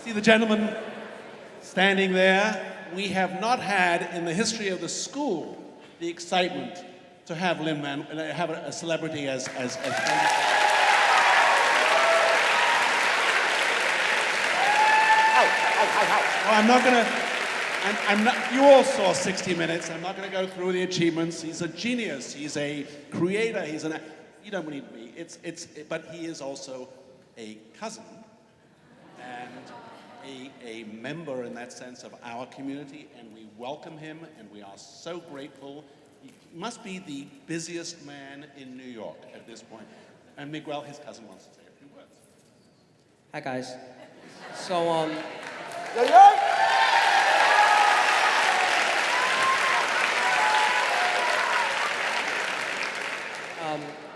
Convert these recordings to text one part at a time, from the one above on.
See the gentleman standing there? We have not had in the history of the school the excitement to have have a celebrity as Hi. Oh, I'm not gonna. I'm not. You all saw 60 Minutes. I'm not gonna go through the achievements. He's a genius. He's a creator. You don't need me. But he is also a cousin and a member in that sense of our community, and we welcome him, and we are so grateful. He must be the busiest man in New York at this point. And Miguel, his cousin, wants to say a few words. Hi guys. So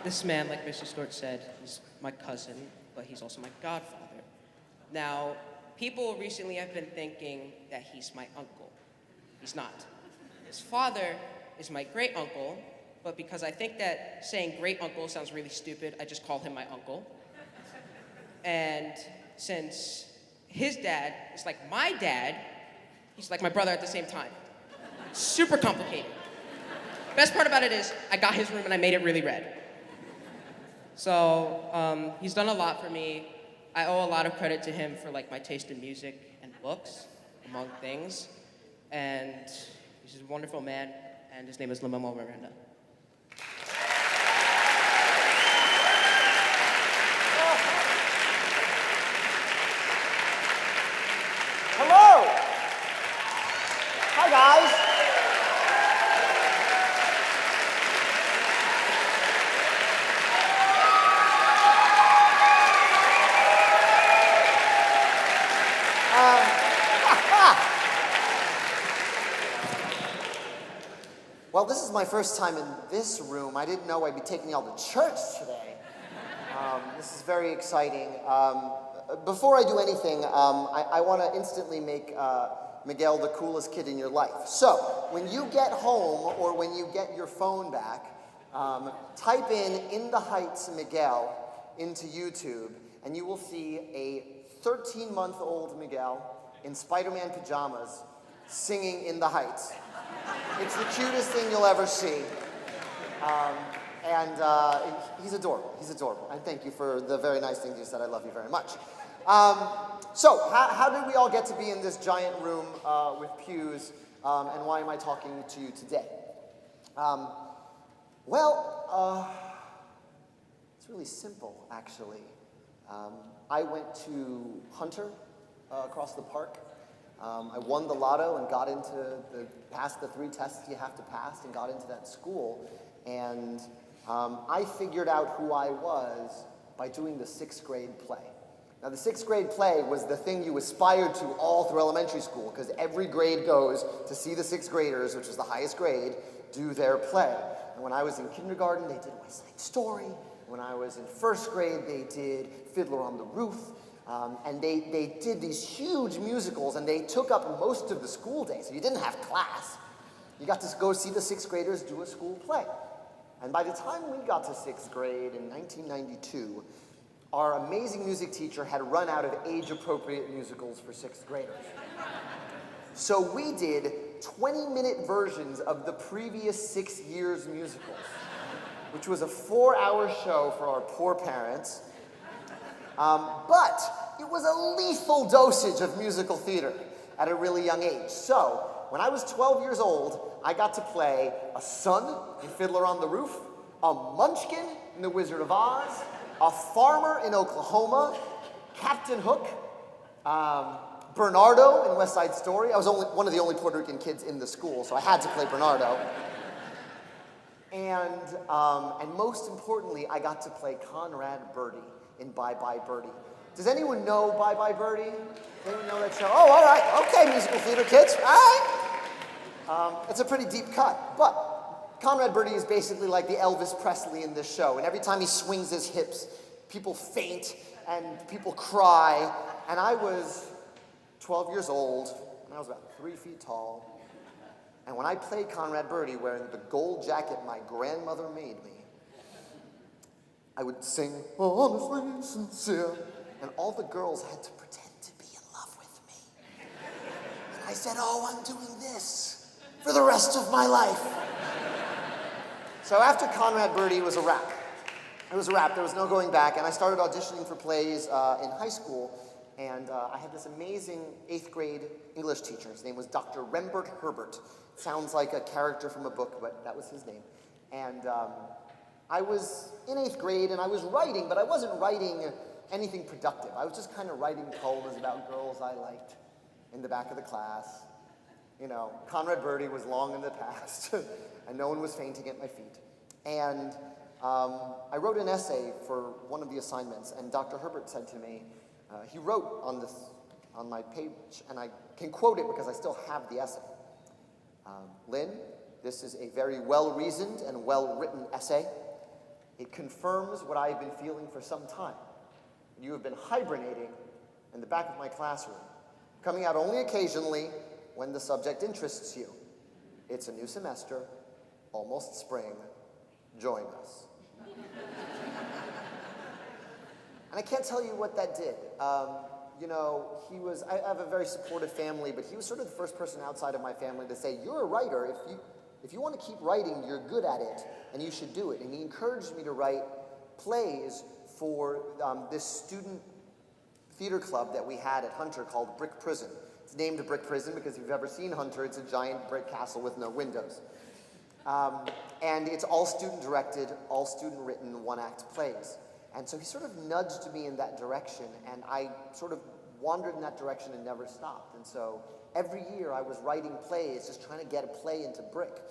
this man, like Mr. Stewart said, is my cousin, but he's also my godfather. Now, people recently have been thinking that he's my uncle. He's not. His father is my great uncle, but because I think that saying great uncle sounds really stupid, I just call him my uncle. And since his dad is like my dad, he's like my brother at the same time. Super complicated. Best part about it is I got his room and I made it really red. So he's done a lot for me. I owe a lot of credit to him for like my taste in music and books, among things. And he's a wonderful man, and his name is Manuel Miranda. Hello! Hi, guys. Well, this is my first time in this room. I didn't know I'd be taking y'all to church today. This is very exciting. Before I do anything, I want to instantly make Miguel the coolest kid in your life. So, when you get home or when you get your phone back, type in the Heights Miguel into YouTube, and you will see a 13-month-old Miguel in Spider-Man pajamas singing In the Heights. It's the cutest thing you'll ever see. And he's adorable. He's adorable. And thank you for the very nice things you said. I love you very much. So, how did we all get to be in this giant room with pews, and why am I talking to you today? It's really simple, actually. I went to Hunter across the park. I won the lotto and passed the 3 tests you have to pass and got into that school. And I figured out who I was by doing the 6th grade play. Now, the 6th grade play was the thing you aspired to all through elementary school, because every grade goes to see the 6th graders, which is the highest grade, do their play. And when I was in kindergarten, they did West Side Story. When I was in 1st grade, they did Fiddler on the Roof. And they did these huge musicals, and they took up most of the school day, so you didn't have class. You got to go see the 6th graders do a school play. And by the time we got to 6th grade in 1992, our amazing music teacher had run out of age-appropriate musicals for 6th graders. So we did 20-minute versions of the previous 6 years' musicals, which was a 4-hour show for our poor parents. But it was a lethal dosage of musical theater at a really young age. So, when I was 12 years old, I got to play a son in Fiddler on the Roof, a munchkin in The Wizard of Oz, a farmer in Oklahoma, Captain Hook, Bernardo in West Side Story. I was one of the only Puerto Rican kids in the school, so I had to play Bernardo. And most importantly, I got to play Conrad Birdie in Bye Bye Birdie. Does anyone know Bye Bye Birdie? Anyone know that show? Oh, all right. Okay, musical theater kids. All right. It's a pretty deep cut. But Conrad Birdie is basically like the Elvis Presley in this show. And every time he swings his hips, people faint and people cry. And I was 12 years old, and I was about 3 feet tall. And when I played Conrad Birdie wearing the gold jacket my grandmother made me, I would sing, honestly sincere, and all the girls had to pretend to be in love with I said, oh, I'm doing this for the rest of my life. So after Conrad Birdie, it was a wrap. It was a wrap. There was no going back. And I started auditioning for plays in high school. And I had this amazing 8th grade English teacher. His name was Dr. Rembert Herbert. Sounds like a character from a book, but that was his name. And I was in 8th grade, and I was writing, but I wasn't writing anything productive. I was just kind of writing poems about girls I liked in the back of the class. You know, Conrad Birdie was long in the past, and no one was fainting at my feet. And I wrote an essay for one of the assignments, and Dr. Herbert said to me, he wrote on my page, and I can quote it because I still have the essay. Lynn, this is a very well-reasoned and well-written essay. It confirms what I have been feeling for some time. You have been hibernating in the back of my classroom, coming out only occasionally when the subject interests you. It's a new semester, almost spring. Join us. And I can't tell you what that did. You know, I have a very supportive family, but he was sort of the first person outside of my family to say, you're a writer. If you want to keep writing, you're good at it, and you should do it. And he encouraged me to write plays for this student theater club that we had at Hunter called Brick Prison. It's named Brick Prison because if you've ever seen Hunter, it's a giant brick castle with no windows. And it's all student-directed, all student-written, one-act plays. And so he sort of nudged me in that direction, and I sort of wandered in that direction and never stopped. And so every year I was writing plays, just trying to get a play into Brick.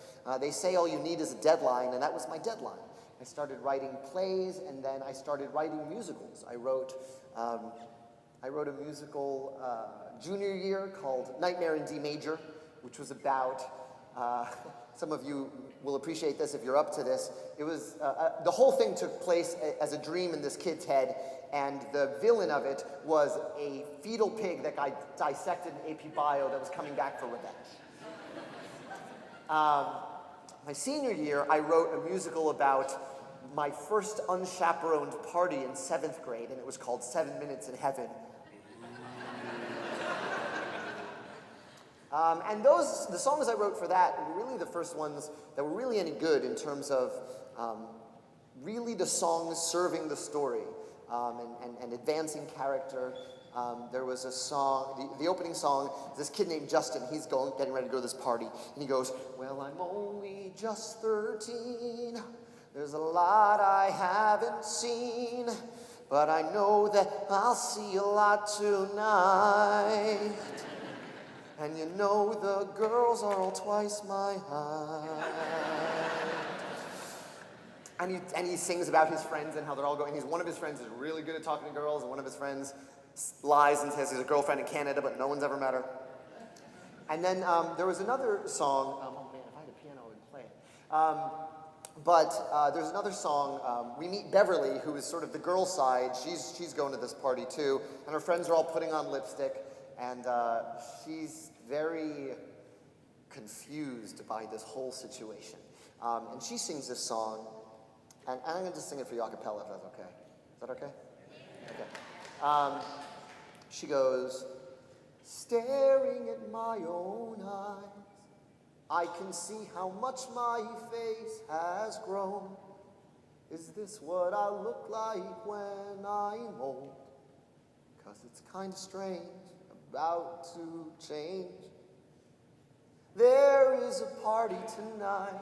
They say all you need is a deadline, and that was my deadline. I started writing plays, and then I started writing musicals. I wrote a musical junior year called Nightmare in D Major, which was about, some of you will appreciate this if you're up to this. It was, the whole thing took place as a dream in this kid's head, and the villain of it was a fetal pig that got dissected in AP Bio that was coming back for revenge. My senior year, I wrote a musical about my first unchaperoned party in 7th grade, and it was called 7 Minutes in Heaven. And the songs I wrote for that were really the first ones that were really any good in terms of really the songs serving the story and advancing character. There was a song, the opening song, this kid named Justin, he's getting ready to go to this party, and he goes, well, I'm only just 13, there's a lot I haven't seen, but I know that I'll see a lot tonight. And you know the girls are all twice my height. And he sings about his friends and how they're all going. One of his friends is really good at talking to girls, and one of his friends lies and says he's a girlfriend in Canada, but no one's ever met her. And then there was another song. Oh man, if I had a piano, I would play it. But there's another song. We meet Beverly, who is sort of the girl side. She's going to this party too, and her friends are all putting on lipstick. And she's very confused by this whole situation. And she sings this song, and I'm going to just sing it for you a cappella, if that's okay. Is that okay? Okay. She goes, staring at my own eyes, I can see how much my face has grown. Is this what I look like when I'm old? 'Cause it's kind of strange. About to change. There is a party tonight.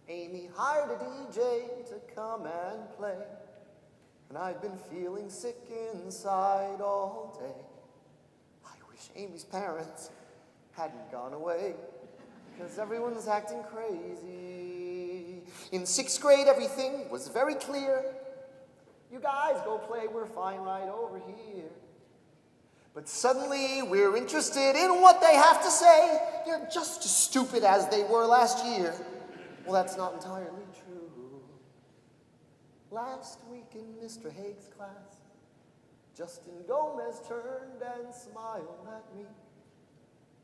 Amy hired a DJ to come and play. And I've been feeling sick inside all day. I wish Amy's parents hadn't gone away, because everyone's acting crazy. In 6th grade, everything was very clear. You guys go play, we're fine right over here. But suddenly, we're interested in what they have to say. They're just as stupid as they were last year. Well, that's not entirely true. Last week in Mr. Haig's class, Justin Gomez turned and smiled at me.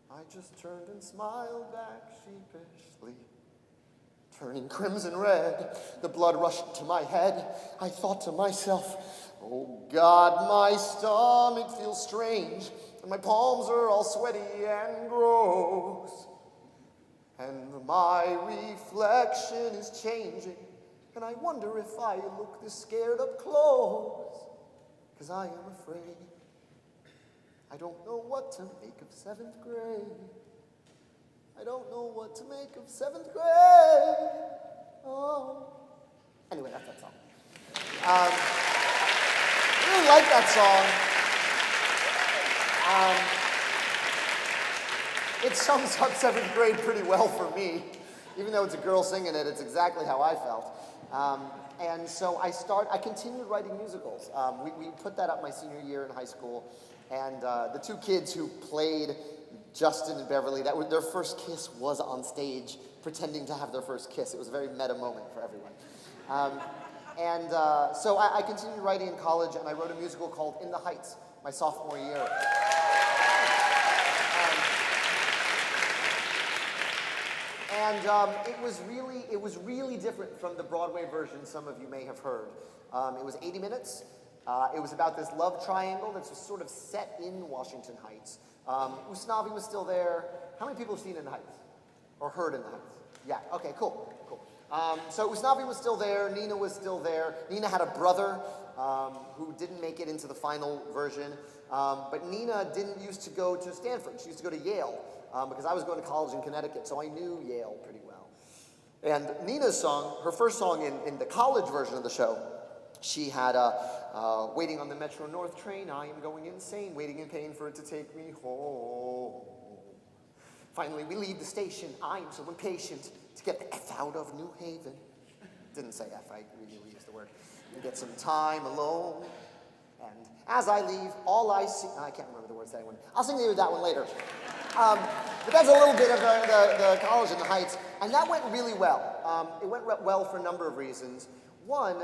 I just turned and smiled back sheepishly. Turning crimson red, the blood rushed to my head. I thought to myself, oh God, my stomach feels strange, and my palms are all sweaty and gross. And my reflection is changing, and I wonder if I look this scared up close, 'cause I am afraid. I don't know what to make of 7th grade. I don't know what to make of 7th grade. Oh. Anyway, that's that song. I really like that song. It sums up 7th grade pretty well for me. Even though it's a girl singing it, it's exactly how I felt. And so I continued writing musicals. We put that up my senior year in high school. And the two kids who played Justin and Beverly, their first kiss was on stage, pretending to have their first kiss. It was a very meta moment for everyone. So I continued writing in college, and I wrote a musical called In the Heights my sophomore year. It was really different from the Broadway version some of you may have heard. It was 80 minutes. It was about this love triangle that's sort of set in Washington Heights. Usnavi was still there. How many people have seen In the Heights? Or heard In the Heights? Yeah, okay, cool. So Usnavi was still there, Nina was still there. Nina had a brother who didn't make it into the final version. But Nina didn't used to go to Stanford. She used to go to Yale because I was going to college in Connecticut, so I knew Yale pretty well. And Nina's song, her first song in the college version of the show, she had waiting on the Metro North train, I am going insane, waiting in pain for it to take me home. Finally, we leave the station, I am so impatient to get the F out of New Haven. Didn't say F, I really used the word. And get some time alone. And as I leave, all I see, I can't remember the words that I went. I'll sing you that one later. But that's a little bit of the college in the Heights, and that went really well. It went well for a number of reasons. One,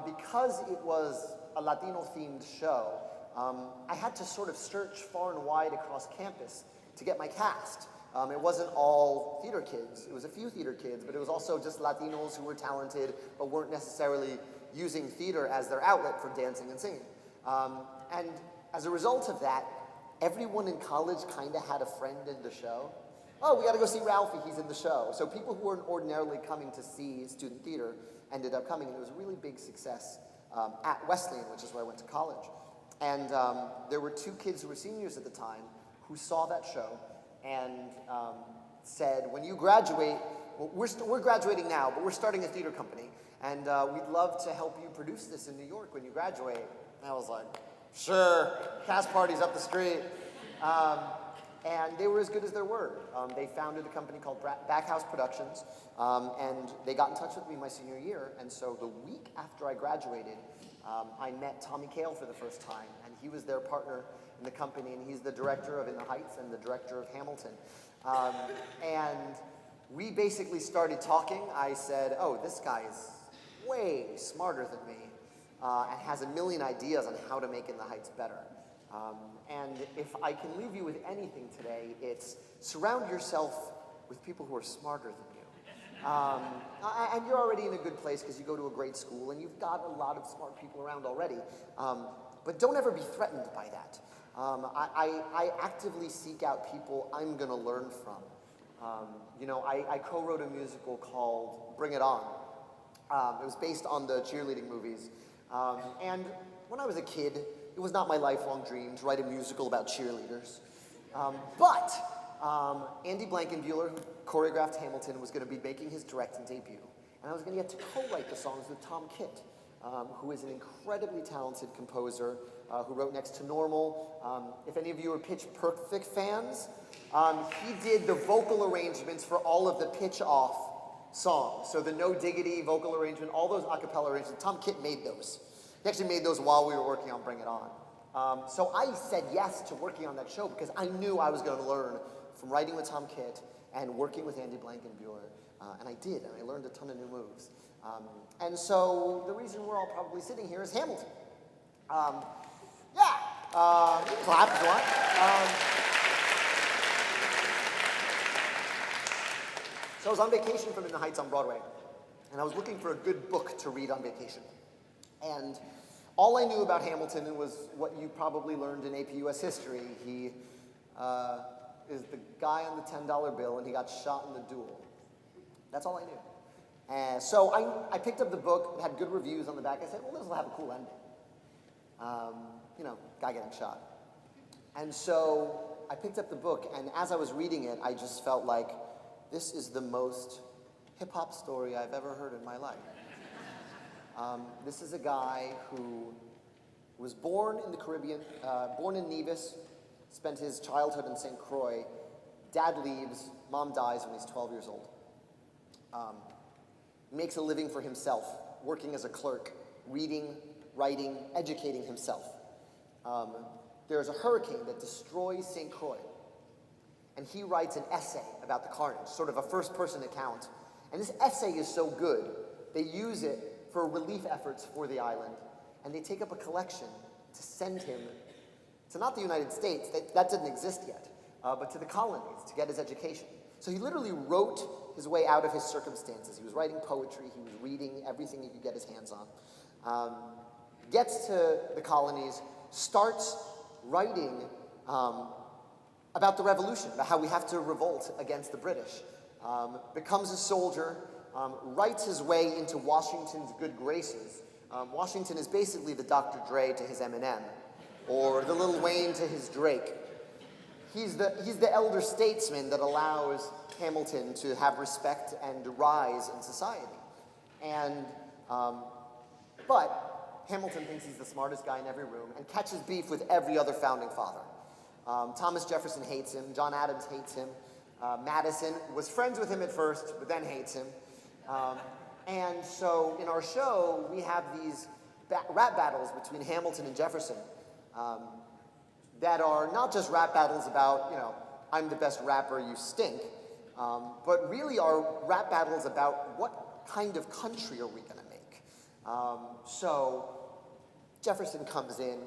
because it was a Latino-themed show, I had to sort of search far and wide across campus to get my cast. It wasn't all theater kids. It was a few theater kids, but it was also just Latinos who were talented but weren't necessarily using theater as their outlet for dancing and singing. And as a result of that, everyone in college kind of had a friend in the show. Oh, we got to go see Ralphie, he's in the show. So people who weren't ordinarily coming to see student theater ended up coming, and it was a really big success at Wesleyan, which is where I went to college. And there were two kids who were seniors at the time who saw that show and said, when you graduate, well, we're graduating now, but we're starting a theater company, and we'd love to help you produce this in New York when you graduate. And I was like, sure, cast parties up the street. And they were as good as their word. They founded a company called Backhouse Productions, and they got in touch with me my senior year. And so the week after I graduated, I met Tommy Kail for the first time, and he was their partner in the company, and he's the director of In the Heights and the director of Hamilton. And we basically started talking. I said, oh, this guy is way smarter than me and has a million ideas on how to make In the Heights better. And if I can leave you with anything today, it's surround yourself with people who are smarter than you. And you're already in a good place because you go to a great school and you've got a lot of smart people around already. But don't ever be threatened by that. I actively seek out people I'm going to learn from. I co-wrote a musical called Bring It On. It was based on the cheerleading movies. And when I was a kid, it was not my lifelong dream to write a musical about cheerleaders. But Andy Blankenbuehler, who choreographed Hamilton, was going to be making his directing debut. And I was going to get to co-write the songs with Tom Kitt, who is an incredibly talented composer who wrote Next to Normal. If any of you are Pitch Perfect fans, he did the vocal arrangements for all of the Pitch Off songs. So the No Diggity vocal arrangement, all those a cappella arrangements, Tom Kitt made those. He actually made those while we were working on Bring It On. So I said yes to working on that show because I knew I was going to learn from writing with Tom Kitt and working with Andy Blankenbuehler. And I did, and I learned a ton of new moves. And so the reason we're all probably sitting here is Hamilton. You can clap if you want. So I was on vacation from In the Heights on Broadway. and I was looking for a good book to read on vacation. And all I knew about Hamilton was what you probably learned in AP US history. He is the guy on the $10 bill, and he got shot in the duel. That's all I knew. And so I picked up the book. It had good reviews on the back. I said, well, this will have a cool ending. Guy getting shot. And so I picked up the book, and as I was reading it, I just felt like this is the most hip-hop story I've ever heard in my life. This is a guy who was born in the Caribbean, born in Nevis, spent his childhood in St. Croix. Dad leaves, mom dies when he's 12 years old. Makes a living for himself, working as a clerk, reading, writing, educating himself. There's a hurricane that destroys St. Croix, and he writes an essay about the carnage, sort of a first-person account. And this essay is so good, they use it for relief efforts for the island, and they take up a collection to send him to not the United States, that didn't exist yet, but to the colonies to get his education. So he literally wrote his way out of his circumstances. He was writing poetry, he was reading everything he could get his hands on. Gets to the colonies, starts writing about the revolution, about how we have to revolt against the British. Becomes a soldier, writes his way into Washington's good graces. Washington is basically the Dr. Dre to his Eminem, or the Lil Wayne to his Drake. He's the elder statesman that allows Hamilton to have respect and rise in society. And, but Hamilton thinks he's the smartest guy in every room and catches beef with every other founding father. Thomas Jefferson hates him, John Adams hates him, Madison was friends with him at first, but then hates him. And so in our show, we have these rap battles between Hamilton and Jefferson that are not just rap battles about, I'm the best rapper, you stink, but really are rap battles about what kind of country are we gonna make. So Jefferson comes in,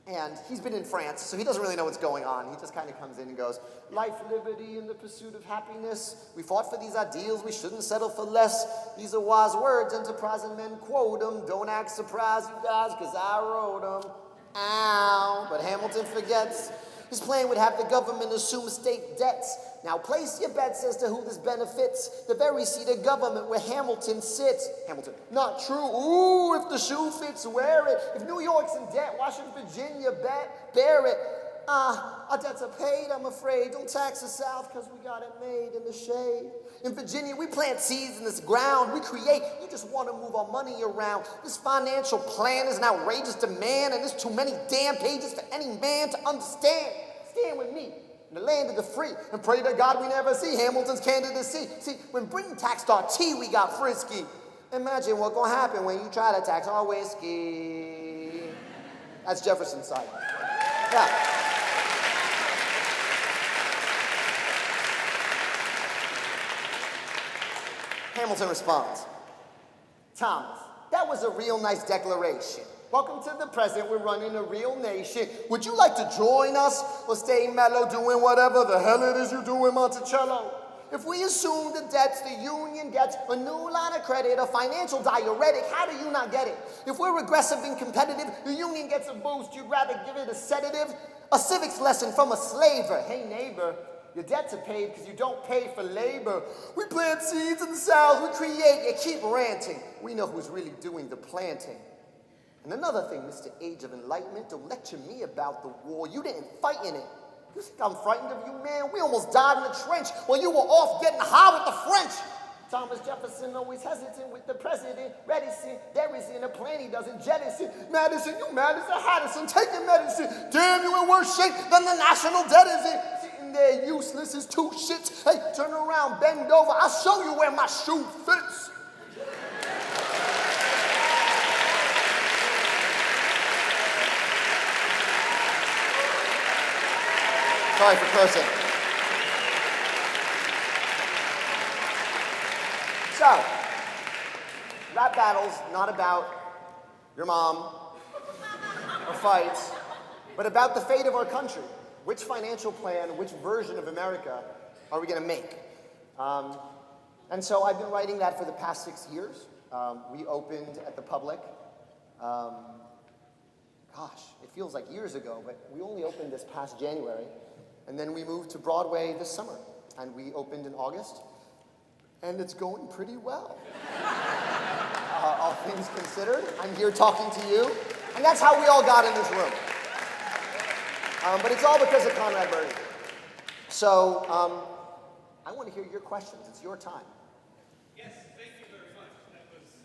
and he's been in France, so he doesn't really know what's going on. He just kind of comes in and goes, life, liberty, and the pursuit of happiness. We fought for these ideals, we shouldn't settle for less. These are wise words, enterprising men quote them. Don't act surprised, you guys, because I wrote them. Ow. But Hamilton forgets. His plan would have the government assume state debts. Now place your bets as to who this benefits. The very seat of government where Hamilton sits. Hamilton, not true. Ooh, if the shoe fits, wear it. If New York's in debt, why should Virginia bear it? Our debts are paid, I'm afraid. Don't tax the South, because we got it made in the shade. In Virginia, we plant seeds in this ground. We create. You just want to move our money around. This financial plan is an outrageous demand, and there's too many damn pages for any man to understand. Stand with me in the land of the free and pray to God we never see Hamilton's candidacy. See, when Britain taxed our tea, we got frisky. Imagine what's going to happen when you try to tax our whiskey. That's Jefferson's side. Yeah. Hamilton responds, Thomas, that was a real nice declaration. Welcome to the present, we're running a real nation. Would you like to join us or stay mellow doing whatever the hell it is you're doing, Monticello? If we assume the debts the union gets, a new line of credit, a financial diuretic, how do you not get it? If we're aggressive and competitive, the union gets a boost, you'd rather give it a sedative? A civics lesson from a slaver. Hey neighbor, your debts are paid because you don't pay for labor. We plant seeds in the South, we create, you keep ranting. We know who's really doing the planting. And another thing, Mr. Age of Enlightenment, don't lecture me about the war. You didn't fight in it. You think I'm frightened of you, man? We almost died in the trench while you were off getting high with the French. Thomas Jefferson always hesitant with the president, reticent, there isn't a plan he doesn't jettison. Madison, you mad as a Haddison, taking medicine. Damn, you in worse shape than the national debt is in. Sitting there useless as two shits. Hey, turn around, bend over, I'll show you where my shoe fits. Sorry for cursing. So, rap battles, not about your mom or fights, but about the fate of our country. Which financial plan, which version of America are we going to make? And so I've been writing that for the past 6 years. We opened at the Public. Gosh, it feels like years ago, but we only opened this past January. And then we moved to Broadway this summer. And we opened in August. And it's going pretty well. All things considered, I'm here talking to you. And that's how we all got in this room. But it's all because of Conrad Birdie. So I want to hear your questions. It's your time. Yes, thank you very much. That was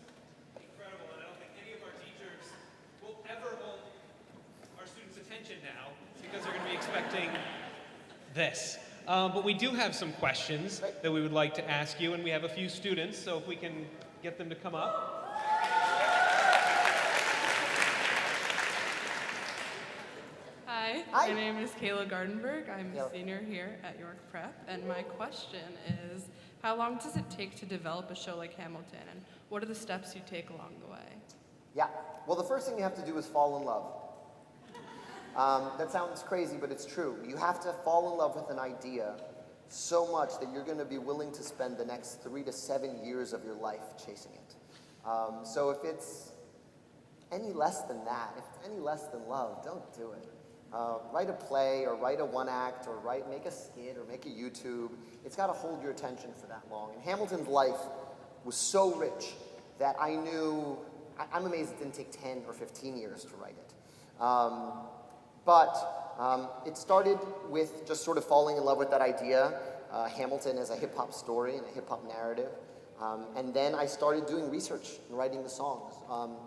incredible, and I don't think any of our teachers will ever hold our students' attention now because they're going to be expecting this. But we do have some questions that we would like to ask you, and we have a few students, so if we can get them to come up. Hi, Hi. my name is Kayla Gardenberg. I'm Yep. a senior here at York Prep, and my question is, how long does it take to develop a show like Hamilton, and what are the steps you take along the way? Yeah. Well, the first thing you have to do is fall in love. That sounds crazy, but it's true. You have to fall in love with an idea so much that you're going to be willing to spend the next 3 to 7 years of your life chasing it. So if it's any less than that, if it's any less than love, don't do it. Write a play or write a one act or make a skit or make a YouTube. It's got to hold your attention for that long. And Hamilton's life was so rich that I knew, I'm amazed it didn't take 10 or 15 years to write it. But it started with just sort of falling in love with that idea, Hamilton as a hip-hop story and a hip-hop narrative. And then I started doing research and writing the songs,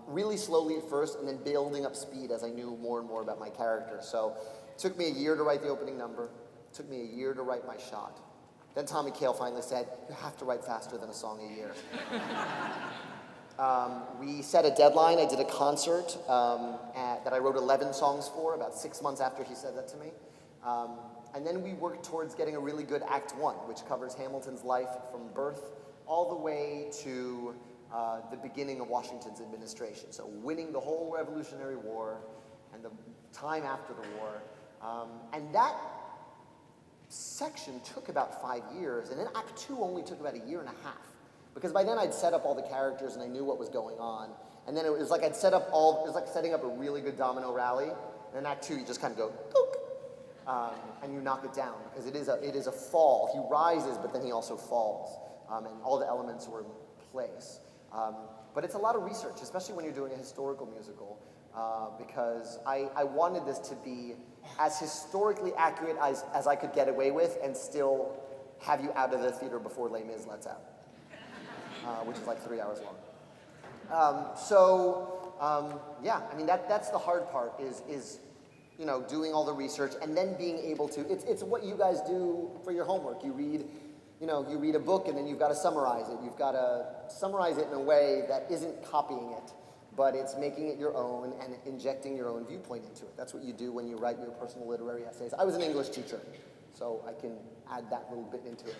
really slowly at first, and then building up speed as I knew more and more about my character. So it took me a year to write the opening number. It took me a year to write my shot. Then Tommy Kail finally said, you have to write faster than a song a year. We set a deadline. I did a concert that I wrote 11 songs for about 6 months after he said that to me. And then we worked towards getting a really good Act 1, which covers Hamilton's life from birth all the way to the beginning of Washington's administration. So winning the whole Revolutionary War and the time after the war. And that section took about 5 years, and then Act 2 only took about a year and a half. Because by then I'd set up all the characters and I knew what was going on. And then it was like it was like setting up a really good domino rally. And in Act 2 you just kind of go, boop, and you knock it down. Because it is a fall. He rises, but then he also falls. And all the elements were in place. But it's a lot of research, especially when you're doing a historical musical, because I wanted this to be as historically accurate as I could get away with and still have you out of the theater before Les Mis lets out, which is like 3 hours long. Yeah, I mean, that's the hard part is you know, doing all the research and then being able to, it's what you guys do for your homework. You read a book and then you've got to summarize it. You've got to summarize it in a way that isn't copying it, but it's making it your own and injecting your own viewpoint into it. That's what you do when you write your personal literary essays. I was an English teacher, so I can add that little bit into it.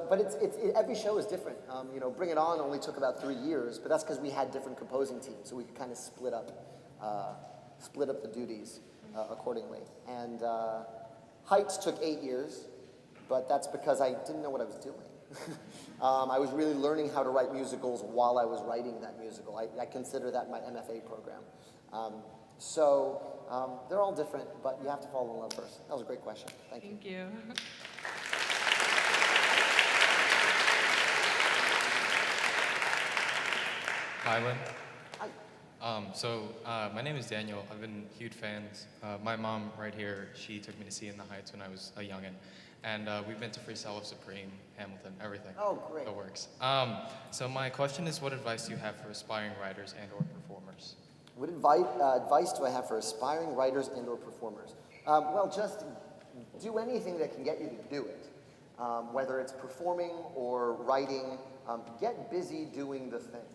But every show is different. Bring It On only took about 3 years, but that's because we had different composing teams, so we could kind of split up the duties accordingly. And Heights took 8 years, but that's because I didn't know what I was doing. I was really learning how to write musicals while I was writing that musical. I consider that my MFA program. They're all different, but you have to fall in love first. That was a great question. Thank you. Thank you. Hi, Lynn. Hi. My name is Daniel. I've been huge fans. My mom right here, she took me to see In the Heights when I was a youngin'. And we've been to Freestyle of Supreme, Hamilton, everything. Oh, great. The works. So my question is, what advice do you have for aspiring writers and or performers? What advice do I have for aspiring writers and or performers? Well, just do anything that can get you to do it. Whether it's performing or writing, get busy doing the thing.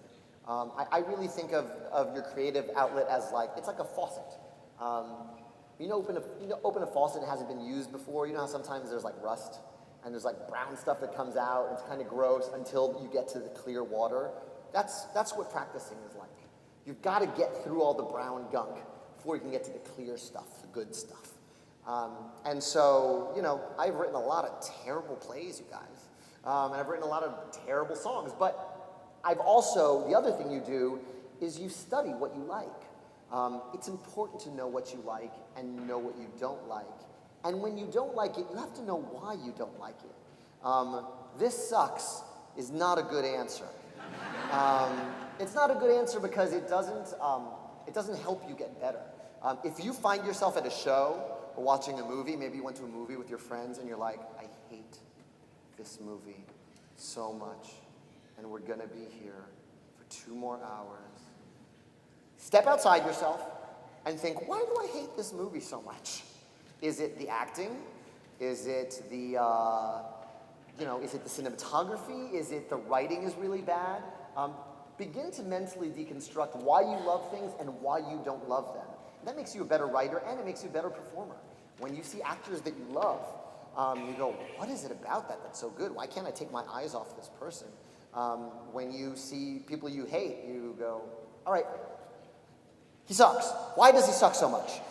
I really think of your creative outlet as it's like a faucet. Open a faucet that hasn't been used before. You know how sometimes there's like rust and there's like brown stuff that comes out and it's kind of gross until you get to the clear water. That's what practicing is like. You've got to get through all the brown gunk before you can get to the clear stuff, the good stuff. And so, you know, I've written a lot of terrible plays, you guys. And I've written a lot of terrible songs. But I've also, the other thing you do is you study what you like. It's important to know what you like and know what you don't like. And when you don't like it, you have to know why you don't like it. This sucks is not a good answer. It's not a good answer because it doesn't help you get better. If you find yourself at a show or watching a movie, maybe you went to a movie with your friends and you're like, I hate this movie so much, and we're gonna be here for 2 more hours. Step outside yourself and think, why do I hate this movie so much? Is it the acting? Is it the, is it the cinematography? Is it the writing is really bad? Begin to mentally deconstruct why you love things and why you don't love them. That makes you a better writer and it makes you a better performer. When you see actors that you love, you go, what is it about that that's so good? Why can't I take my eyes off this person? When you see people you hate, you go, all right, he sucks. Why does he suck so much?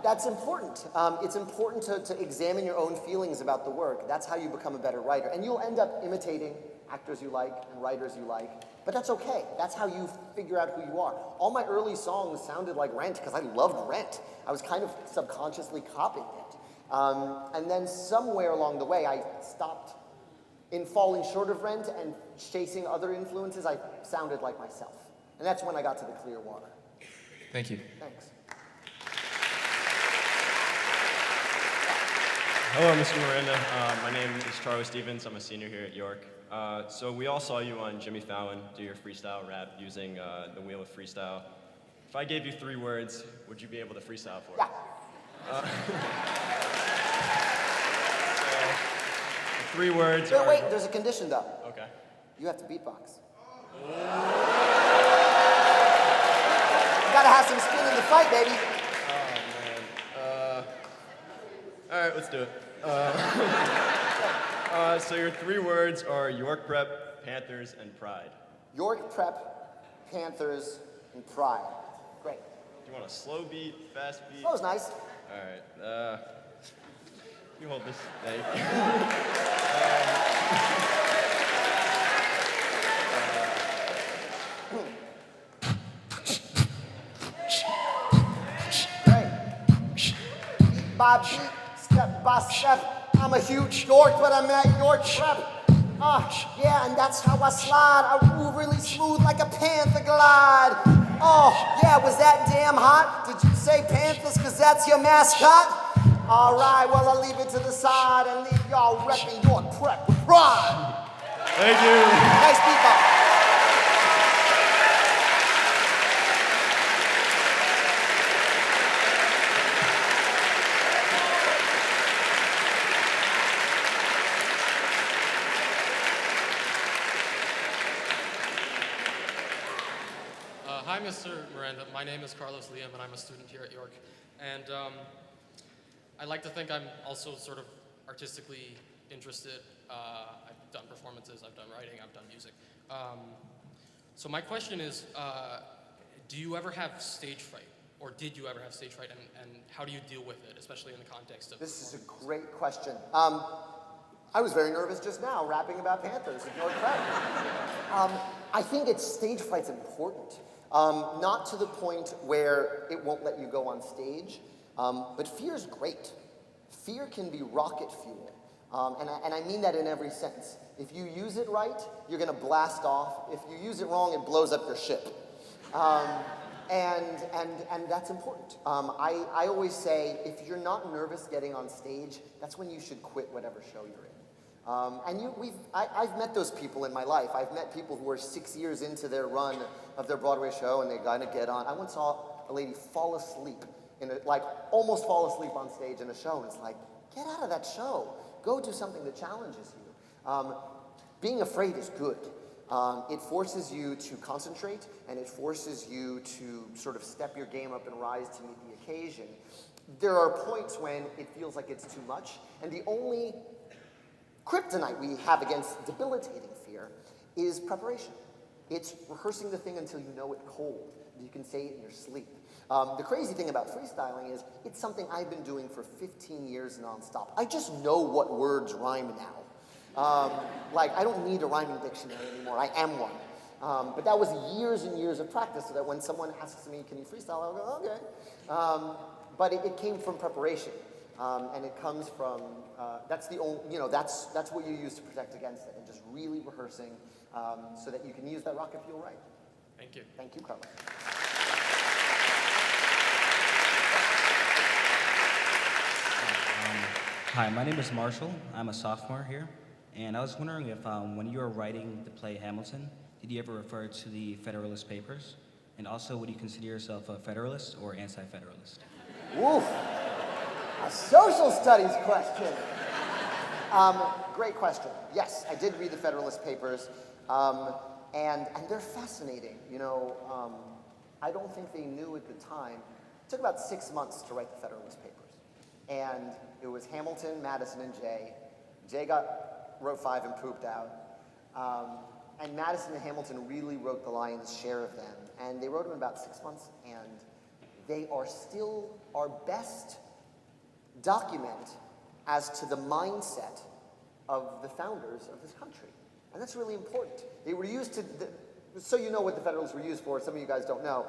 That's important. It's important to examine your own feelings about the work. That's how you become a better writer. And you'll end up imitating actors you like and writers you like. But that's okay. That's how you figure out who you are. All my early songs sounded like Rent because I loved Rent. I was kind of subconsciously copying it. And then somewhere along the way, I stopped in falling short of Rent and chasing other influences. I sounded like myself. And that's when I got to the clear water. Thank you. Thanks. Hello, Mr. Miranda. My name is Charlie Stevens. I'm a senior here at York. So we all saw you on Jimmy Fallon do your freestyle rap using the Wheel of Freestyle. If I gave you 3 words, would you be able to freestyle for it? Yeah. The 3 words are... Wait, there's a condition though. Okay. You have to beatbox. You gotta have some skin in the fight, baby. Oh, man. All right, let's do it. So your 3 words are York Prep, Panthers, and Pride. York Prep, Panthers, and Pride. Great. Do you want a slow beat, fast beat? That was nice. All right. You hold this. Thank you. Great. Beat by beat, step by step. I'm a huge dork, but I'm at York Prep. Yeah, and that's how I slide. I move really smooth like a panther glide. Oh, yeah, was that damn hot? Did you say Panthers because that's your mascot? All right, well, I'll leave it to the side and leave y'all repping York Prep with pride. Thank you. Nice beatbox. Hi, Mr. Miranda. My name is Carlos Liam, and I'm a student here at York. And I like to think I'm also sort of artistically interested. I've done performances, I've done writing, I've done music. So my question is, do you ever have stage fright? Or did you ever have stage fright, and how do you deal with it, especially in the context of... This is a great question. I was very nervous just now, rapping about Panthers at York Prep. I think stage fright's important. Not to the point where it won't let you go on stage, but fear's great. Fear can be rocket fuel, and I mean that in every sense. If you use it right, you're gonna blast off. If you use it wrong, it blows up your ship. And that's important. I always say, if you're not nervous getting on stage, that's when you should quit whatever show you're in. I've met those people in my life. I've met people who were 6 years into their run of their Broadway show and they got to get on. I once saw a lady fall asleep, almost fall asleep on stage in a show, and it's like, get out of that show. Go do something that challenges you. Being afraid is good. It forces you to concentrate, and it forces you to sort of step your game up and rise to meet the occasion. There are points when it feels like it's too much, and the only kryptonite we have against debilitating fear is preparation. It's rehearsing the thing until you know it cold. You can say it in your sleep. The crazy thing about freestyling is it's something I've been doing for 15 years nonstop. I just know what words rhyme now. Like, I don't need a rhyming dictionary anymore. I am one. But that was years and years of practice, so that when someone asks me, can you freestyle, I'll go, okay. But it came from preparation. And it comes from, that's the only, that's what you use to protect against it, and just really rehearsing so that you can use that rocket fuel right. Thank you. Thank you, Carlos. Hi, my name is Marshall. I'm a sophomore here. And I was wondering if when you were writing the play Hamilton, did you ever refer to the Federalist Papers? And also, would you consider yourself a Federalist or anti-Federalist? Woof. A social studies question. Great question. Yes, I did read the Federalist Papers, and they're fascinating. I don't think they knew at the time. It took about 6 months to write the Federalist Papers. And it was Hamilton, Madison, and Jay. Jay wrote 5 and pooped out. And Madison and Hamilton really wrote the lion's share of them. And they wrote them in about 6 months, and they are still our best document as to the mindset of the founders of this country. And that's really important. They were used to, so you know what the Federalists were used for, some of you guys don't know.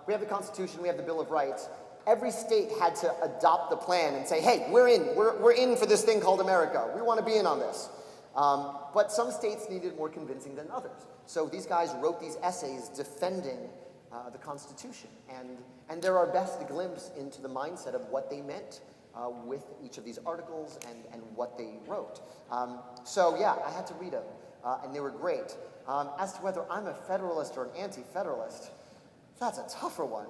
We have the Constitution, we have the Bill of Rights. Every state had to adopt the plan and say, hey, we're in for this thing called America. We want to be in on this. But some states needed more convincing than others. So these guys wrote these essays defending the Constitution. And they're our best glimpse into the mindset of what they meant with each of these articles and what they wrote. So yeah, I had to read them, and they were great. As to whether I'm a Federalist or an anti-Federalist, that's a tougher one.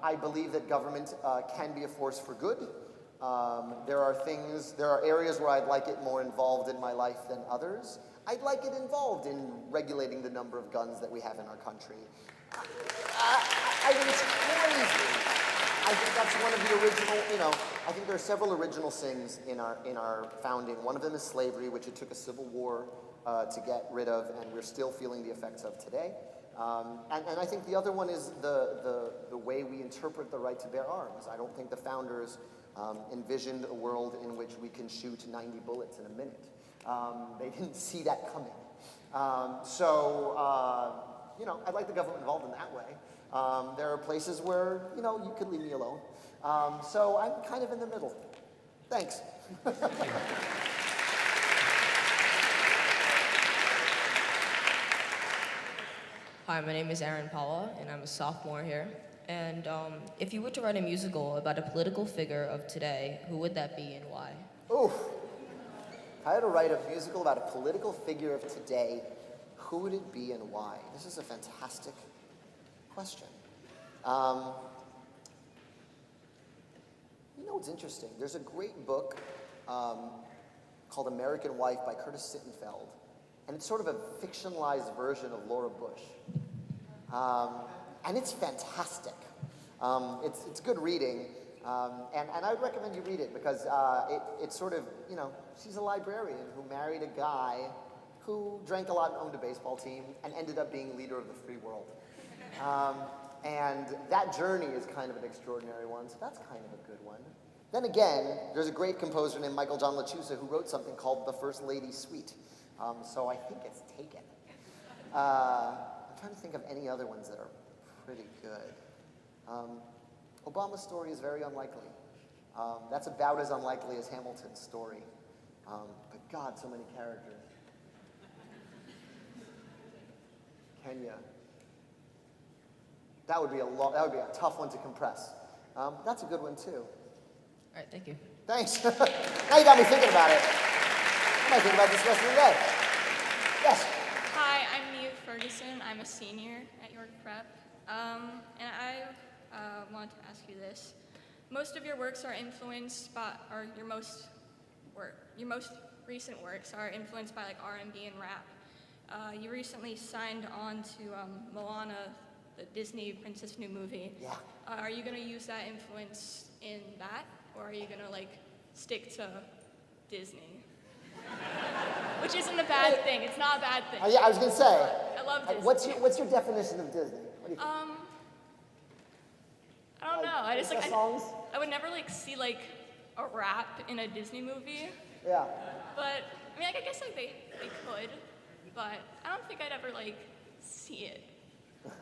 I believe that government can be a force for good. There are areas where I'd like it more involved in my life than others. I'd like it involved in regulating the number of guns that we have in our country. I think it's crazy. I think that's one of the original, I think there are several original sins in our founding. One of them is slavery, which it took a civil war to get rid of, and we're still feeling the effects of today. And I think the other one is the way we interpret the right to bear arms. I don't think the founders envisioned a world in which we can shoot 90 bullets in a minute. They didn't see that coming. I'd like the government involved in that way. There are places where, you could leave me alone. So I'm kind of in the middle. Thanks. Hi, my name is Aaron Paula, and I'm a sophomore here. And if you were to write a musical about a political figure of today, who would that be and why? Oof. If I had to write a musical about a political figure of today, who would it be and why? This is a fantastic question. What's interesting? There's a great book called American Wife by Curtis Sittenfeld, and it's sort of a fictionalized version of Laura Bush. And it's fantastic. It's good reading, and I would recommend you read it because it's sort of, she's a librarian who married a guy who drank a lot and owned a baseball team and ended up being leader of the free world. And that journey is kind of an extraordinary one, so that's kind of a good one. Then again, there's a great composer named Michael John LaChiusa who wrote something called The First Lady Suite. So I think it's taken. I'm trying to think of any other ones that are pretty good. Obama's story is very unlikely. That's about as unlikely as Hamilton's story. But God, so many characters. Kenya. That would be a tough one to compress. That's a good one too. All right, thank you. Thanks. Now you got me thinking about it. I might think about this rest of the day. Yes. Hi, I'm Neve Ferguson. I'm a senior at York Prep. And I wanted to ask you this. Most of your works are influenced by, or your most recent works are influenced by like R&B and rap. You recently signed on to Moana, the Disney Princess new movie. Yeah. Are you gonna use that influence in that, or are you gonna like stick to Disney? Which isn't a bad thing. It's not a bad thing. Yeah, I was gonna say. I love Disney. What's your definition of Disney? What do you think? I don't know. I just like songs? I would never like see like a rap in a Disney movie, Yeah. but I mean like I guess like they could, but I don't think I'd ever like see it.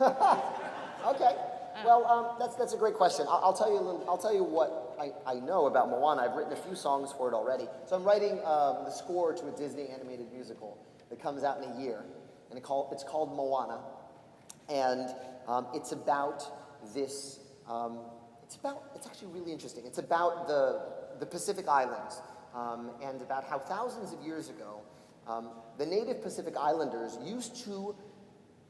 Okay. Well, that's a great question. I'll tell you a little. I'll tell you what I know about Moana. I've written a few songs for it already. So I'm writing the score to a Disney animated musical that comes out in a year, and it's called Moana, and it's about this. It's actually really interesting. It's about the Pacific Islands, and about how thousands of years ago, the native Pacific Islanders used to,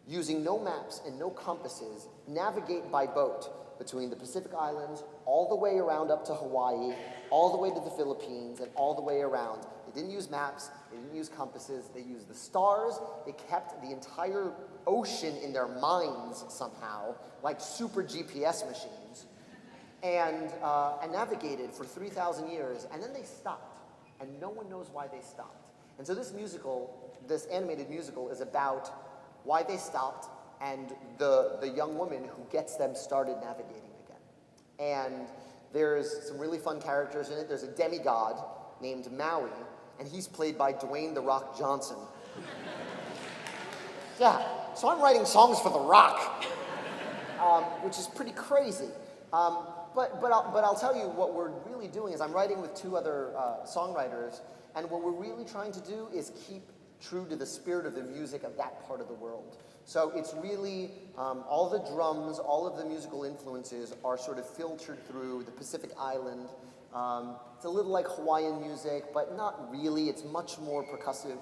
using no maps and no compasses, navigate by boat between the Pacific Islands, all the way around up to Hawaii, all the way to the Philippines, and all the way around. They didn't use maps, they didn't use compasses, they used the stars, they kept the entire ocean in their minds somehow, like super GPS machines, and navigated for 3,000 years, and then they stopped, and no one knows why they stopped. And so this animated musical, is about why they stopped, and the young woman who gets them started navigating again. And there's some really fun characters in it. There's a demigod named Maui, and he's played by Dwayne "The Rock" Johnson. Yeah, so I'm writing songs for The Rock, which is pretty crazy. But I'll tell you what we're really doing is I'm writing with two other songwriters, and what we're really trying to do is keep true to the spirit of the music of that part of the world. So it's really, all the drums, all of the musical influences are sort of filtered through the Pacific Island. It's a little like Hawaiian music, but not really. It's much more percussive.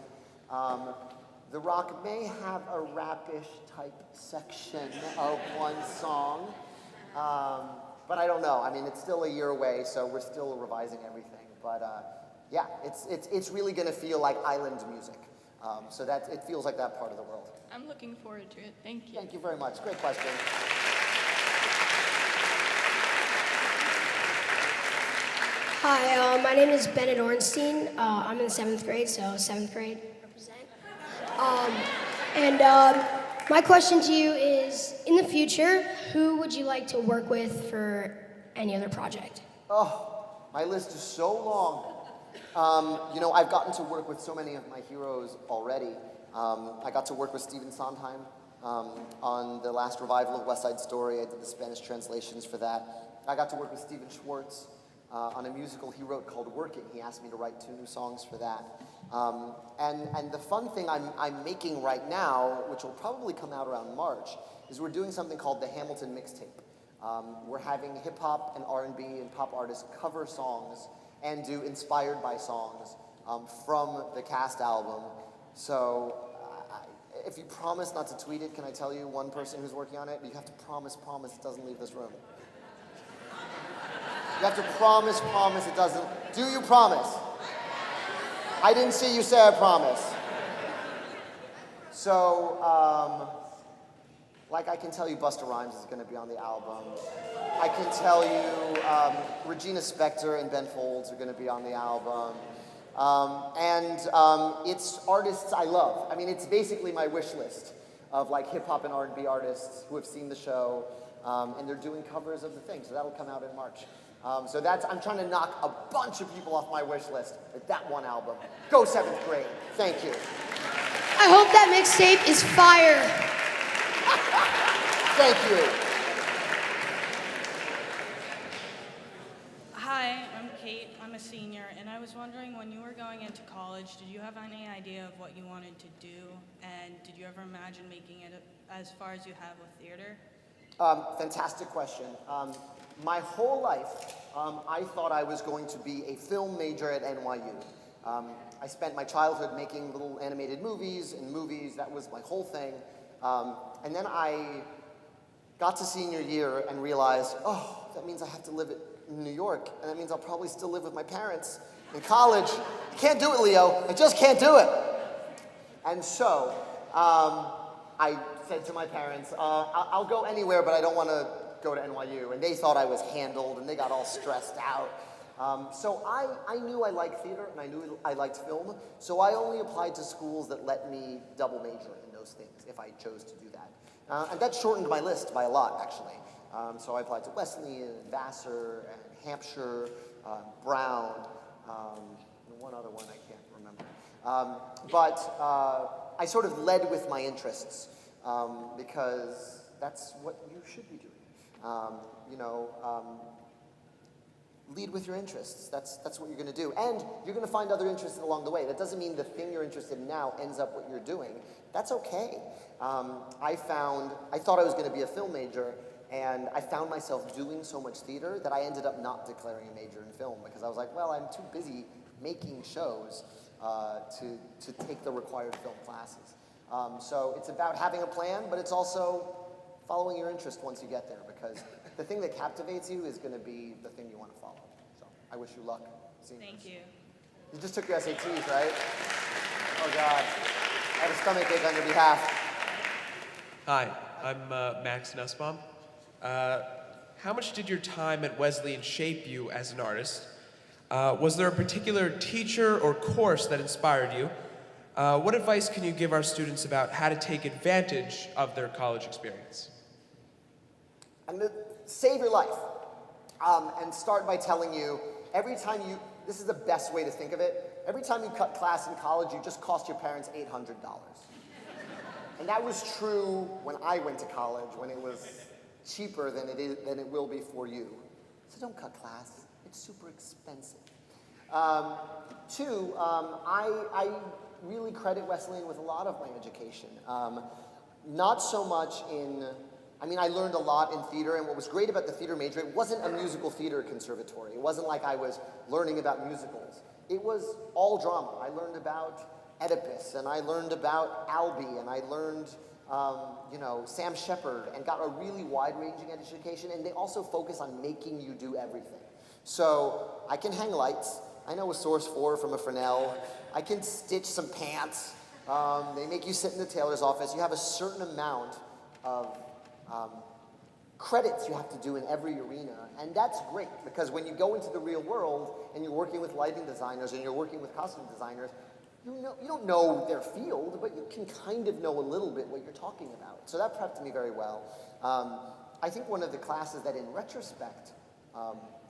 The Rock may have a rap-ish type section of one song, but I don't know. I mean, it's still a year away, so we're still revising everything. But yeah, it's really going to feel like island music. So that it feels like that part of the world. I'm looking forward to it. Thank you. Thank you very much. Great question. Hi, my name is Bennett Ornstein. I'm in 7th grade, so 7th grade represent. My question to you is, in the future, who would you like to work with for any other project? Oh, my list is so long. I've gotten to work with so many of my heroes already. I got to work with Stephen Sondheim on the last revival of West Side Story. I did the Spanish translations for that. I got to work with Stephen Schwartz on a musical he wrote called Working. He asked me to write 2 new songs for that. And the fun thing I'm making right now, which will probably come out around March, is we're doing something called the Hamilton Mixtape. We're having hip-hop and R&B and pop artists cover songs and do inspired by songs from the cast album. So if you promise not to tweet it, can I tell you one person who's working on it? You have to promise it doesn't leave this room. You have to promise it doesn't. Do you promise? I didn't see you say I promise. So, like I can tell you Busta Rhymes is going to be on the album. I can tell you Regina Spektor and Ben Folds are going to be on the album. It's artists I love. I mean, it's basically my wish list of like hip-hop and R&B artists who have seen the show, and they're doing covers of the thing, so that'll come out in March. I'm trying to knock a bunch of people off my wish list with that one album. Go 7th grade. Thank you. I hope that mixtape is fire. Thank you. Hi, I'm Kate. I'm a senior, and I was wondering, when you were going into college, did you have any idea of what you wanted to do, and did you ever imagine making it as far as you have with theater? Fantastic question. My whole life, I thought I was going to be a film major at NYU. I spent my childhood making little animated movies, that was my whole thing. And then I got to senior year and realized, oh, that means I have to live in New York, and that means I'll probably still live with my parents in college. I can't do it, Leo. I just can't do it. And so I said to my parents, I'll go anywhere, but I don't want to go to NYU. And they thought I was handled, and they got all stressed out. So I knew I liked theater, and I knew I liked film, so I only applied to schools that let me double major in those things if I chose to do that. And that shortened my list by a lot, actually. So I applied to Wesleyan, and Vassar, and Hampshire, Brown, and one other one I can't remember. But I sort of led with my interests because that's what you should be doing. Lead with your interests. That's what you're going to do. And you're going to find other interests along the way. That doesn't mean the thing you're interested in now ends up what you're doing. That's okay. I thought I was going to be a film major, and I found myself doing so much theater that I ended up not declaring a major in film because I was like, well, I'm too busy making shows to take the required film classes. So it's about having a plan, but it's also following your interest once you get there, because the thing that captivates you is going to be the thing you want to follow. So I wish you luck. Seniors. Thank you. You just took your SATs, right? Oh, God. I have a stomachache on your behalf. Hi, I'm Max Nussbaum. How much did your time at Wesleyan shape you as an artist? Was there a particular teacher or course that inspired you? What advice can you give our students about how to take advantage of their college experience? I'm going to save your life and start by telling you, this is the best way to think of it, every time you cut class in college, you just cost your parents $800. And that was true when I went to college, when it was cheaper than it will be for you. So don't cut class. It's super expensive. Two, I really credit Wesleyan with a lot of my education. Not so much I learned a lot in theater, and what was great about the theater major, it wasn't a musical theater conservatory. It wasn't like I was learning about musicals. It was all drama. I learned about Oedipus, and I learned about Albee, and I learned, Sam Shepard, and got a really wide-ranging education, and they also focus on making you do everything. So I can hang lights. I know a source 4 from a Fresnel. I can stitch some pants. They make you sit in the tailor's office. You have a certain amount of credits you have to do in every arena, and that's great, because when you go into the real world and you're working with lighting designers and you're working with costume designers, you don't know their field, but you can kind of know a little bit what you're talking about. So that prepped me very well. I think one of the classes that in retrospect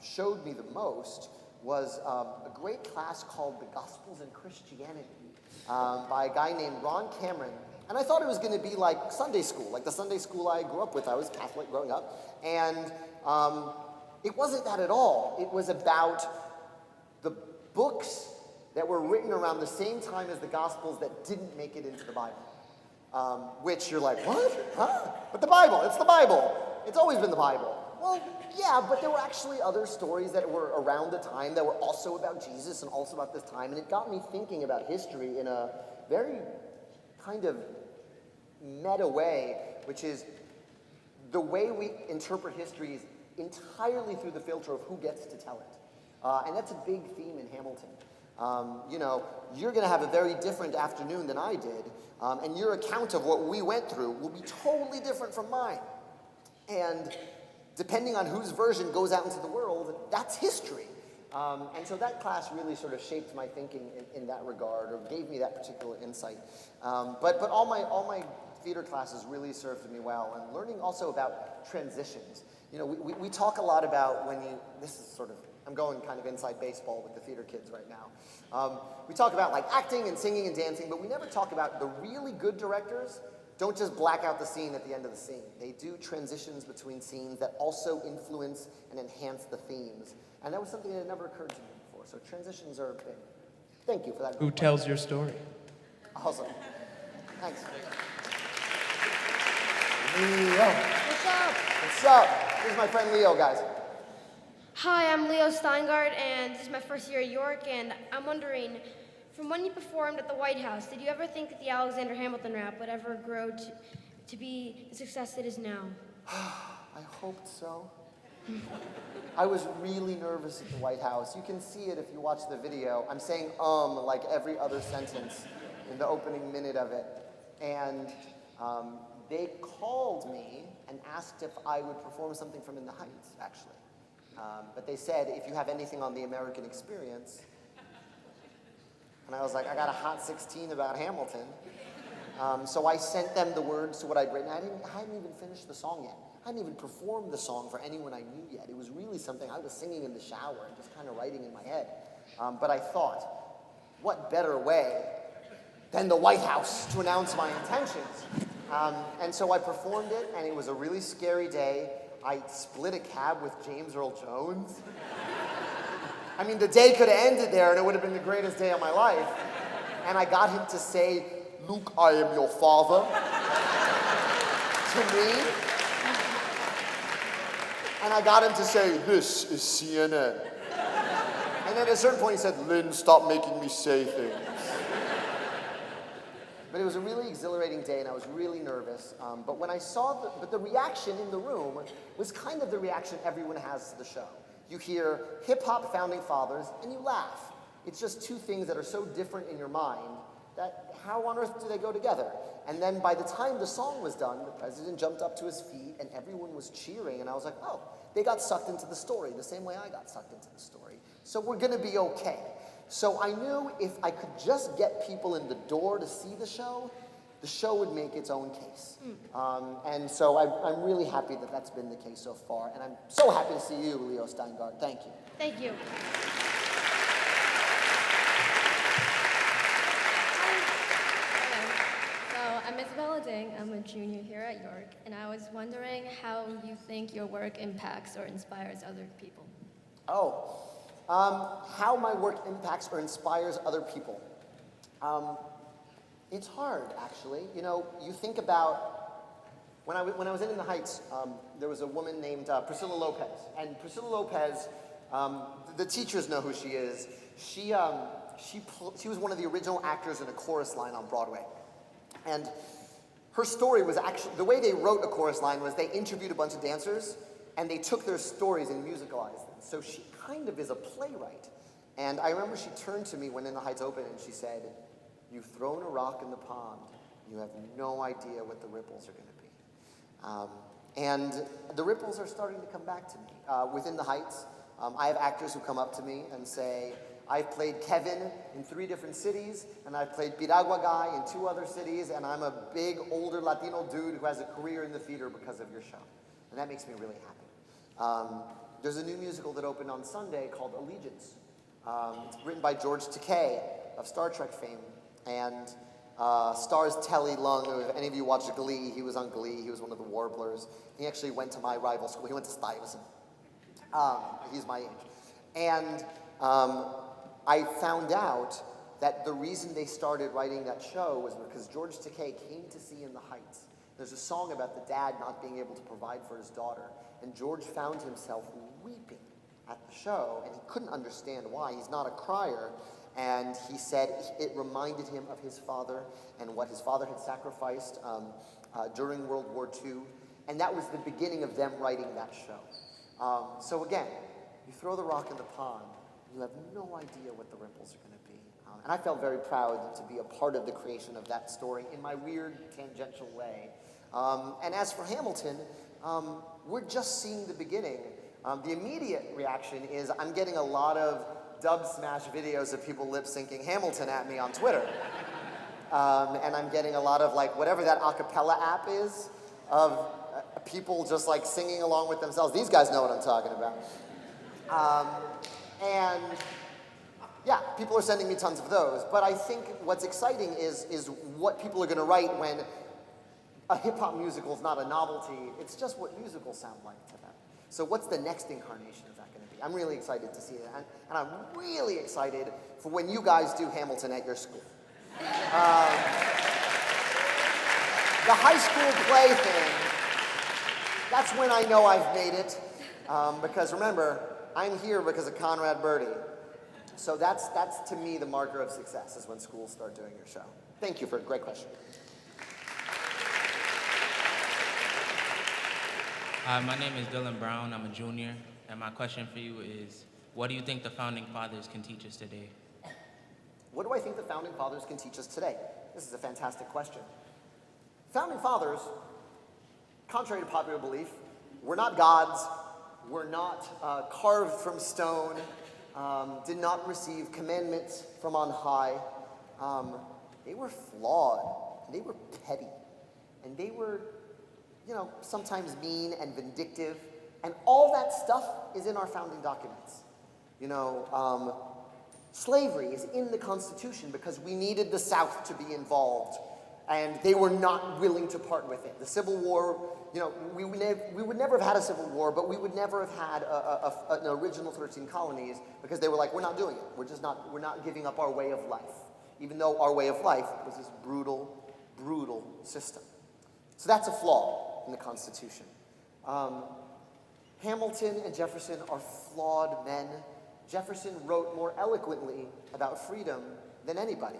showed me the most was a great class called The Gospels and Christianity by a guy named Ron Cameron. And I thought it was going to be like Sunday school, like the Sunday school I grew up with. I was Catholic growing up. And it wasn't that at all. It was about the books that were written around the same time as the Gospels that didn't make it into the Bible. Which you're like, what? Huh? But the Bible, it's the Bible. It's always been the Bible. Well, yeah, but there were actually other stories that were around the time that were also about Jesus and also about this time. And it got me thinking about history in a very kind of meta way, which is the way we interpret history is entirely through the filter of who gets to tell it. And that's a big theme in Hamilton. You're going to have a very different afternoon than I did, and your account of what we went through will be totally different from mine. And depending on whose version goes out into the world, that's history. And so that class really sort of shaped my thinking in that regard, or gave me that particular insight. But all my theater classes really served me well, and learning also about transitions. We talk a lot about this is sort of, I'm going kind of inside baseball with the theater kids right now. We talk about like acting and singing and dancing, but we never talk about the really good directors don't just black out the scene at the end of the scene. They do transitions between scenes that also influence and enhance the themes. And that was something that had never occurred to me before. So transitions are big. Thank you for that. Who tells your story? Awesome. Thanks. Leo. What's up? What's up? This is my friend Leo, guys. Hi, I'm Leo Steingart, and this is my first year at York, and I'm wondering, from when you performed at the White House, did you ever think that the Alexander Hamilton rap would ever grow to be the success it is now? I hoped so. I was really nervous at the White House. You can see it if you watch the video. I'm saying like every other sentence in the opening minute of it. And they called me and asked if I would perform something from In the Heights, actually. But they said, if you have anything on the American experience. And I was like, I got a hot 16 about Hamilton. So I sent them the words to what I'd written. I hadn't even finished the song yet. I hadn't even performed the song for anyone I knew yet. It was really something I was singing in the shower and just kind of writing in my head. But I thought, what better way than the White House to announce my intentions? And so I performed it, and it was a really scary day. I split a cab with James Earl Jones. I mean, the day could have ended there, and it would have been the greatest day of my life. And I got him to say, "Luke, I am your father," to me. And I got him to say, "This is CNN." And then at a certain point he said, "Lynn, stop making me say things." But it was a really exhilarating day, and I was really nervous. But when I saw the reaction in the room was kind of the reaction everyone has to the show. You hear hip-hop founding fathers, and you laugh. It's just two things that are so different in your mind that how on earth do they go together? And then by the time the song was done, the president jumped up to his feet, and everyone was cheering, and I was like, oh, they got sucked into the story the same way I got sucked into the story. So we're gonna be okay. So I knew if I could just get people in the door to see the show would make its own case. And so I'm really happy that that's been the case so far. And I'm so happy to see you, Leo Steingart. Thank you. Thank you. So I'm Isabella Ding. I'm a junior here at York, and I was wondering how you think your work impacts or inspires other people. How my work impacts or inspires other people. It's hard, actually. You know, you think about, when I was in the Heights, there was a woman named Priscilla Lopez. And Priscilla Lopez, the teachers know who she is. She was one of the original actors in a chorus line on Broadway. And her story was actually, the way they wrote a chorus line was they interviewed a bunch of dancers, and they took their stories and musicalized them. So she kind of is a playwright. And I remember she turned to me when In the Heights opened, and she said, "You've thrown a rock in the pond. You have no idea what the ripples are going to be." And the ripples are starting to come back to me. Within the Heights, I have actors who come up to me and say, "I've played Kevin in 3 different cities, and I've played Piragua Guy in 2 other cities, and I'm a big, older Latino dude who has a career in the theater because of your show." And that makes me really happy. There's a new musical that opened on Sunday called Allegiance. It's written by George Takei of Star Trek fame, and stars Telly Lung. If any of you watched Glee, he was on Glee. He was one of the Warblers. He actually went to my rival school. He went to Stuyvesant. He's my age. And I found out that the reason they started writing that show was because George Takei came to see In the Heights. There's a song about the dad not being able to provide for his daughter, and George found himself weeping at the show, and he couldn't understand why. He's not a crier, and he said it reminded him of his father and what his father had sacrificed during World War II, and that was the beginning of them writing that show. So again, you throw the rock in the pond, you have no idea what the ripples are going to be. And I felt very proud to be a part of the creation of that story in my weird, tangential way. And as for Hamilton, we're just seeing the beginning. The immediate reaction is I'm getting a lot of dub smash videos of people lip syncing Hamilton at me on Twitter. And I'm getting a lot of like whatever that a cappella app is of people just like singing along with themselves. These guys know what I'm talking about. And yeah, people are sending me tons of those. But I think what's exciting is what people are going to write when a hip-hop musical is not a novelty. It's just what musicals sound like to them. So what's the next incarnation of that going to be? I'm really excited to see it. And I'm really excited for when you guys do Hamilton at your school. The high school play thing, that's when I know I've made it. Because remember, I'm here because of Conrad Birdie. So that's to me the marker of success, is when schools start doing your show. Thank you for a great question. Hi, my name is Dylan Brown. I'm a junior, and my question for you is, what do you think the Founding Fathers can teach us today? What do I think the Founding Fathers can teach us today? This is a fantastic question. Founding Fathers, contrary to popular belief, were not gods, were not carved from stone, did not receive commandments from on high. They were flawed, and they were petty, and they were sometimes mean and vindictive. And all that stuff is in our founding documents. Slavery is in the Constitution because we needed the South to be involved, and they were not willing to part with it. The Civil War, we would never have had a Civil War, but we would never have had an original 13 colonies because they were like, we're not doing it. We're not giving up our way of life, even though our way of life was this brutal, brutal system. So that's a flaw in the Constitution. Hamilton and Jefferson are flawed men. Jefferson wrote more eloquently about freedom than anybody.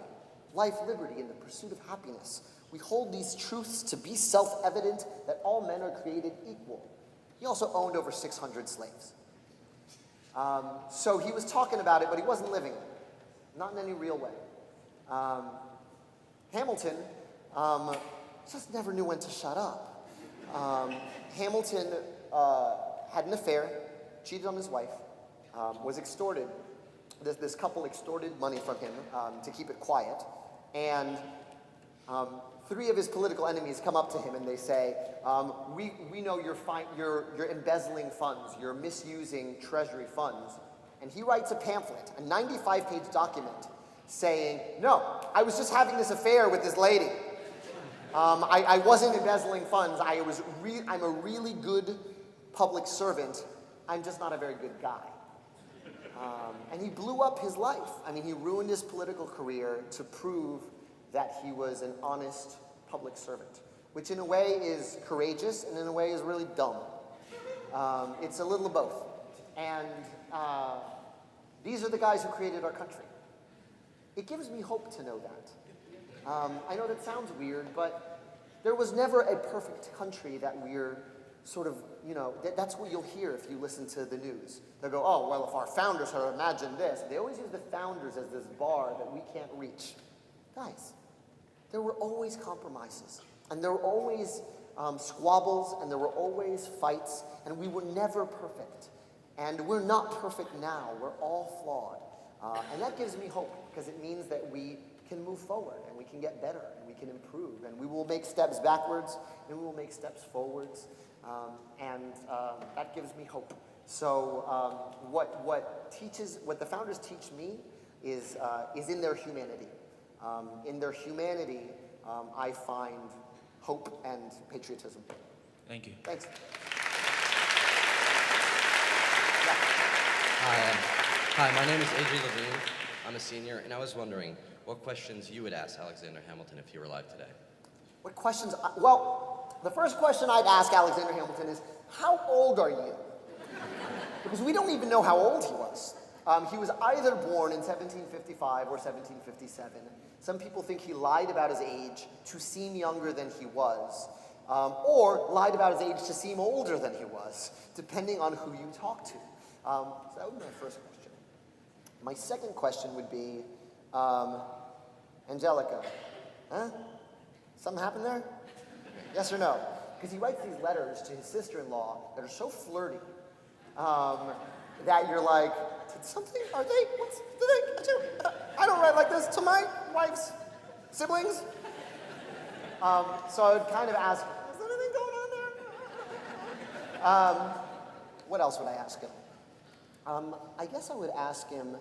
Life, liberty, and the pursuit of happiness. We hold these truths to be self-evident that all men are created equal. He also owned over 600 slaves. So he was talking about it, but he wasn't living it. Not in any real way. Hamilton just never knew when to shut up. Hamilton had an affair, cheated on his wife, was extorted. This couple extorted money from him to keep it quiet. And 3 of his political enemies come up to him and they say, we know you're embezzling funds, you're misusing treasury funds. And he writes a pamphlet, a 95-page document, saying, no, I was just having this affair with this lady. I wasn't embezzling funds. I'm a really good public servant. I'm just not a very good guy. And he blew up his life. He ruined his political career to prove that he was an honest public servant, which in a way is courageous and in a way is really dumb. It's a little of both. And these are the guys who created our country. It gives me hope to know that. I know that sounds weird, but there was never a perfect country that we're sort of, that's what you'll hear if you listen to the news. They'll go, oh, well, if our founders had imagined this. They always use the founders as this bar that we can't reach. Guys, there were always compromises, and there were always squabbles, and there were always fights, and we were never perfect. And we're not perfect now. We're all flawed. And that gives me hope, because it means that we can move forward, and we can get better, and we can improve, and we will make steps backwards, and we will make steps forwards. That gives me hope. So what the founders teach me is in their humanity. In their humanity, I find hope and patriotism. Thank you. Thanks. Hi, my name is A.J. Levine. I'm a senior, and I was wondering what questions you would ask Alexander Hamilton if he were alive today. What questions? Well, the first question I'd ask Alexander Hamilton is, how old are you? Because we don't even know how old he was. He was either born in 1755 or 1757. Some people think he lied about his age to seem younger than he was, or lied about his age to seem older than he was, depending on who you talk to. So that would be my first question. My second question would be, Angelica, huh? Something happened there? Yes or no? Because he writes these letters to his sister-in-law that are so flirty that you're like, I don't write like this to my wife's siblings. So I would kind of ask, is there anything going on there? What else would I ask him? I guess I would ask him,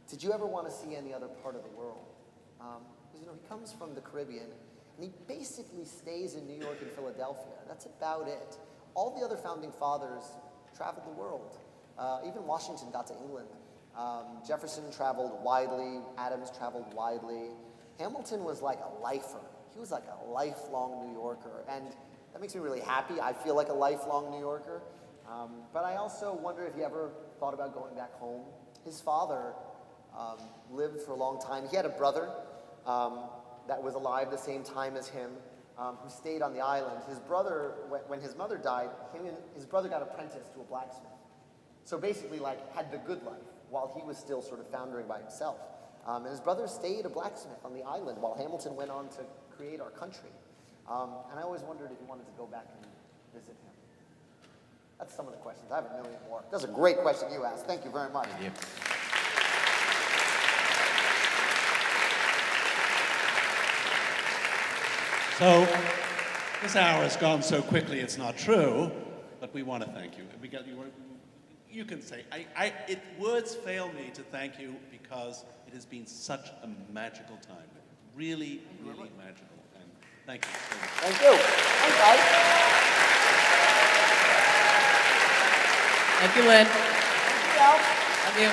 did you ever want to see any other part of the world? Because, he comes from the Caribbean, and he basically stays in New York and Philadelphia. That's about it. All the other founding fathers traveled the world. Even Washington got to England. Jefferson traveled widely. Adams traveled widely. Hamilton was like a lifer. He was like a lifelong New Yorker, and that makes me really happy. I feel like a lifelong New Yorker. But I also wonder if he ever thought about going back home. His father lived for a long time. He had a brother that was alive the same time as him, who stayed on the island. His brother, when his mother died, his brother got apprenticed to a blacksmith. So basically, had the good life while he was still sort of foundering by himself. And his brother stayed a blacksmith on the island while Hamilton went on to create our country. And I always wondered if he wanted to go back and visit him. That's some of the questions. I have a million more. That's a great question you asked. Thank you very much. Thank you. So, This hour has gone so quickly, it's not true, but we want to thank you. You can say, words fail me to thank you because it has been such a magical time. Really, really magical. And thank you so much. Thank you. Thanks, guys. Thank you, Lynn. Thank you, Al. Love you.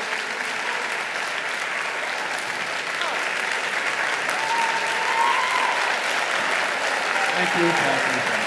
Thank you, Kathy.